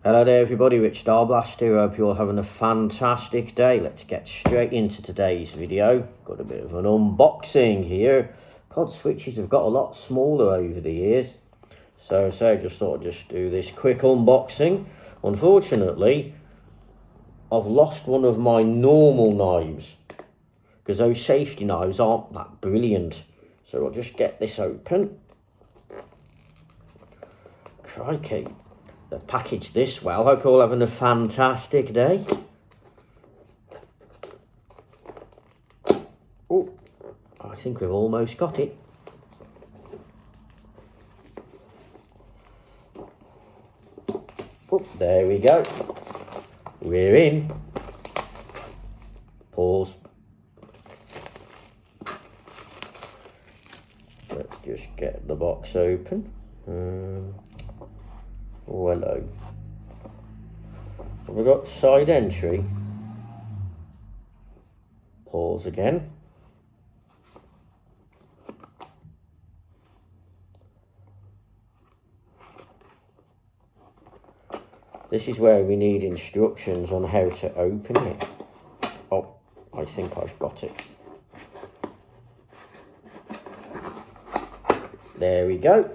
Hello there everybody, Richard Arblaster. Hope you're all having a fantastic day. Let's get straight into today's video. Got a bit of an unboxing here. COD switches have got a lot smaller over the years. So I just thought I'd just do this quick unboxing. Unfortunately, I've lost one of my normal knives, because those safety knives aren't that brilliant. So I'll just get this open. Crikey. They packaged this well. Hope you're all having a fantastic day. Oh, I think we've almost got it. Oh, there we go. We're in. Pause. Let's just get the box open. Oh, hello. Have we got side entry? Pause again. This is where we need instructions on how to open it. Oh, I think I've got it. There we go.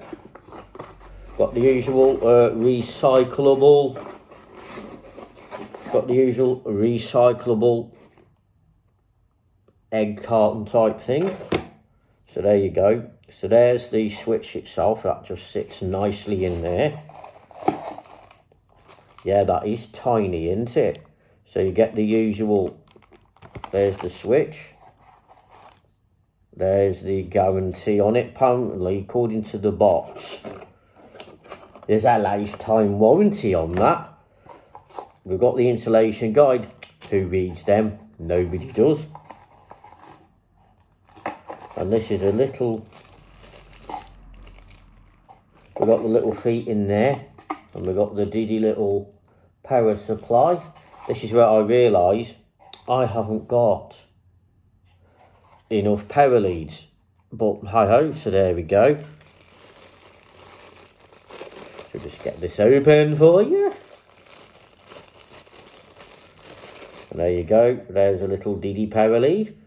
Got the usual recyclable egg carton type thing. So there you go. So there's the switch itself. That just sits nicely in there. Yeah, that is tiny, isn't it? So you get the usual, there's the switch. There's the guarantee on it. Apparently, according to the box, there's a lifetime warranty on that. We've got the installation guide. Who reads them? Nobody does. And this is a little... We've got the little feet in there. And we've got the diddy little power supply. This is where I realise I haven't got enough power leads. But hi-ho, so there we go. So just get this open for you. And there you go. There's a little DD power lead.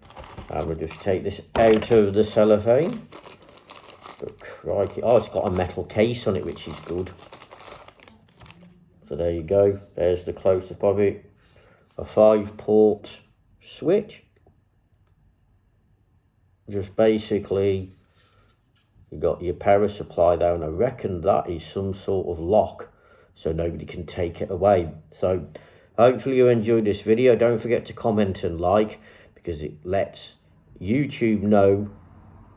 And we'll just take this out of the cellophane. But crikey. Oh, it's got a metal case on it, which is good. So there you go. There's the close-up of it. A 5-port switch. Just basically... You've got your power supply there, and I reckon that is some sort of lock, so nobody can take it away. So hopefully you enjoyed this video. Don't forget to comment and like, because it lets YouTube know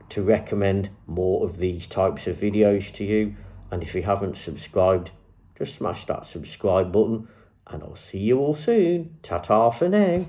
to recommend more of these types of videos to you. And if you haven't subscribed, just smash that subscribe button, and I'll see you all soon. Ta-ta for now.